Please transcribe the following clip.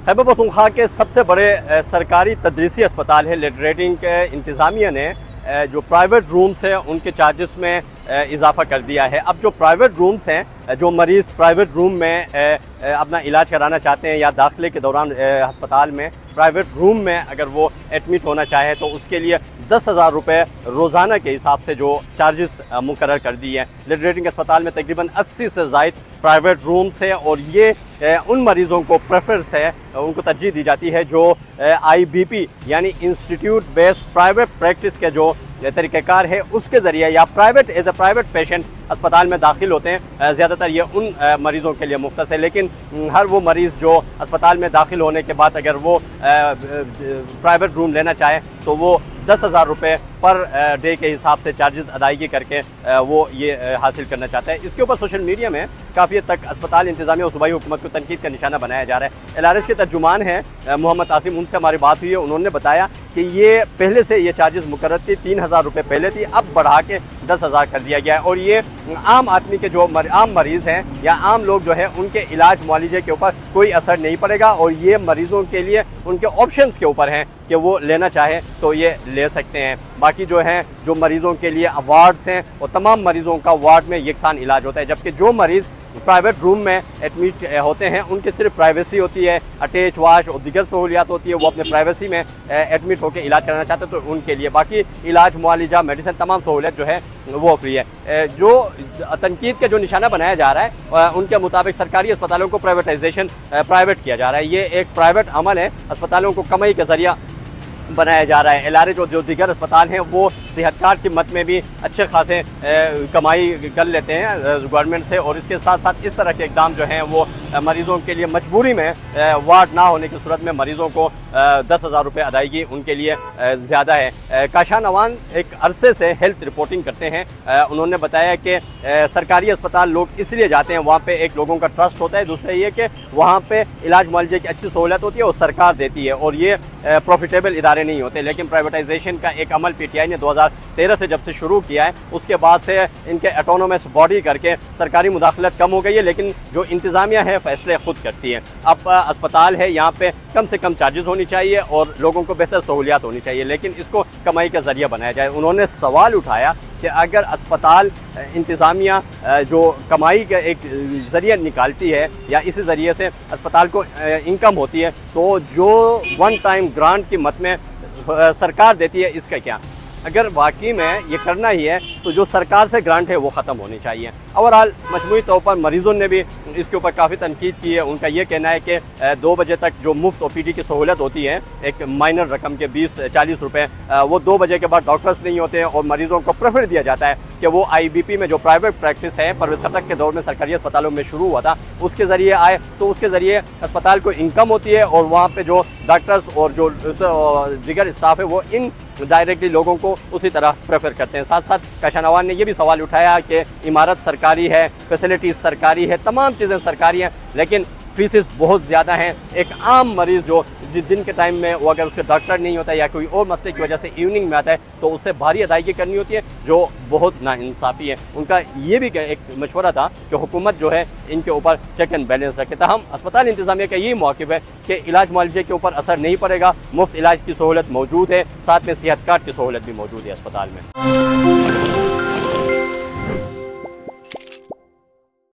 خیبر پختونخوا کے سب سے بڑے سرکاری تدریسی اسپتال ہے لیڈ ریٹنگ کے انتظامیہ نے جو پرائیویٹ رومز ہیں ان کے چارجز میں اضافہ کر دیا ہے۔ اب جو پرائیویٹ رومز ہیں، جو مریض پرائیویٹ روم میں اپنا علاج کرانا چاہتے ہیں یا داخلے کے دوران ہسپتال میں پرائیویٹ روم میں اگر وہ ایڈمٹ ہونا چاہے تو اس کے لیے 10,000 روپے روزانہ کے حساب سے جو چارجز مقرر کر دی ہیں۔ لیڈ ریٹنگ اسپتال میں تقریباً 80 سے زائد پرائیویٹ رومز ہیں اور یہ ان مریضوں کو پریفرنس ہے، ان کو ترجیح دی جاتی ہے جو IBP یعنی انسٹیٹیوٹ بیس پرائیویٹ پریکٹس کے جو طریقہ کار ہے اس کے ذریعے یا private as a private patient اسپتال میں داخل ہوتے ہیں۔ زیادہ تر یہ ان مریضوں کے لیے مختص ہے، لیکن ہر وہ مریض جو اسپتال میں داخل ہونے کے بعد اگر وہ پرائیویٹ روم لینا چاہے تو وہ 10,000 روپے پر ڈے کے حساب سے چارجز ادائیگی کر کے وہ یہ حاصل کرنا چاہتا ہے۔ اس کے اوپر سوشل میڈیا میں کافی حد تک اسپتال انتظامیہ اور صوبائی حکومت کو تنقید کا نشانہ بنایا جا رہا ہے۔ LRH کے ترجمان ہیں محمد عاصم، ان سے ہماری بات ہوئی ہے، انہوں نے بتایا کہ یہ پہلے سے یہ چارجز مقرر تھی، 3,000 روپے پہلے تھی، اب بڑھا کے 10,000 کر دیا گیا ہے اور یہ عام آدمی کے جو عام مریض ہیں یا عام لوگ جو ہیں ان کے علاج معالجے کے اوپر کوئی اثر نہیں پڑے گا اور یہ مریضوں کے لیے ان کے آپشنز کے اوپر ہیں کہ وہ لینا چاہیں تو یہ لے سکتے ہیں۔ باقی جو ہیں جو مریضوں کے لیے وارڈز ہیں اور تمام مریضوں کا وارڈ میں یکساں علاج ہوتا ہے، جبکہ جو مریض پرائیویٹ روم میں ایڈمٹ ہوتے ہیں ان کی صرف پرائیویسی ہوتی ہے، اٹیچ واش اور دیگر سہولیات ہوتی ہے، وہ اپنے پرائیویسی میں ایڈمٹ ہو کے علاج کرانا چاہتے ہیں تو ان کے لیے باقی علاج معالجہ میڈیسن تمام سہولیت جو ہے وہ فری ہے۔ جو تنقید کا جو نشانہ بنایا جا رہا ہے ان کے مطابق سرکاری اسپتالوں کو پرائیویٹ کیا جا رہا ہے، یہ ایک پرائیویٹ عمل ہے، اسپتالوں کو کمائی کا ذریعہ بنایا جا رہا ہے۔ LRH اور جو دیگر اسپتال ہیں وہ صحت کارڈ کی مد میں بھی اچھے خاصے کمائی کر لیتے ہیں گورنمنٹ سے، اور اس کے ساتھ ساتھ اس طرح کے اقدام جو ہیں وہ مریضوں کے لیے مجبوری میں وارڈ نہ ہونے کی صورت میں مریضوں کو 10,000 روپے ادائیگی ان کے لیے زیادہ ہے۔ کاشان نوان ایک عرصے سے ہیلتھ رپورٹنگ کرتے ہیں، انہوں نے بتایا کہ سرکاری اسپتال لوگ اس لیے جاتے ہیں، وہاں پہ ایک لوگوں کا ٹرسٹ ہوتا ہے، دوسرا یہ کہ وہاں پہ علاج معالجے کی اچھی سہولت ہوتی ہے اور سرکار دیتی ہے اور یہ پروفیٹیبل ادارے نہیں ہوتے۔ لیکن پرائیویٹائزیشن کا ایک عمل PTI نے 2013 سے جب سے شروع کیا ہے اس کے بعد سے ان کے اٹونومس باڈی کر کے سرکاری مداخلت کم ہو گئی ہے، لیکن جو انتظامیہ ہے فیصلے خود کرتی ہے۔ اب اسپتال ہے، یہاں پہ کم سے کم چارجز ہونی چاہیے اور لوگوں کو بہتر سہولیات ہونی چاہیے، لیکن اس کو کمائی کا ذریعہ بنایا جائے۔ انہوں نے سوال اٹھایا کہ اگر اسپتال انتظامیہ جو کمائی کا ایک ذریعہ نکالتی ہے یا اسی ذریعے سے اسپتال کو انکم ہوتی ہے تو جو ون ٹائم گرانٹ کی مد میں سرکار دیتی ہے اس کا کیا؟ اگر واقعی میں یہ کرنا ہی ہے تو جو سرکار سے گرانٹ ہے وہ ختم ہونی چاہیے۔ اوورآل مجموعی طور پر مریضوں نے بھی اس کے اوپر کافی تنقید کی ہے۔ ان کا یہ کہنا ہے کہ 2 بجے تک جو مفت OPD کی سہولت ہوتی ہے ایک مائنر رقم کے 20-40 روپے، وہ 2 بجے کے بعد ڈاکٹرز نہیں ہوتے ہیں اور مریضوں کو پریفر دیا جاتا ہے کہ وہ IBP میں جو پرائیویٹ پریکٹس ہے پرویز خٹک کے دور میں سرکاری اسپتالوں میں شروع ہوا تھا اس کے ذریعے آئے تو اس کے ذریعے اسپتال کو انکم ہوتی ہے اور وہاں پہ جو ڈاکٹرز اور جو دیگر اسٹاف ہے وہ ان ڈائریکٹلی لوگوں کو اسی طرح پریفر کرتے ہیں۔ ساتھ ساتھ کاشان نوان نے یہ بھی سوال اٹھایا کہ عمارت سرکاری ہے، فیسلٹیز سرکاری ہے، تمام چیزیں سرکاری ہیں، لیکن فیسز بہت زیادہ ہیں۔ ایک عام مریض جو جس دن کے ٹائم میں وہ اگر اس سے ڈاکٹر نہیں ہوتا یا کوئی اور مسئلے کی وجہ سے ایوننگ میں آتا ہے تو اس سے بھاری ادائیگی کرنی ہوتی ہے جو بہت ناانصافی ہے۔ ان کا یہ بھی ایک مشورہ تھا کہ حکومت جو ہے ان کے اوپر چیک اینڈ بیلنس رکھے۔ تاہم اسپتال انتظامیہ کا یہی موقف ہے کہ علاج معالجے کے اوپر اثر نہیں پڑے گا، مفت علاج کی سہولت موجود ہے، ساتھ میں صحت کارڈ کی سہولت بھی موجود ہے اسپتال میں۔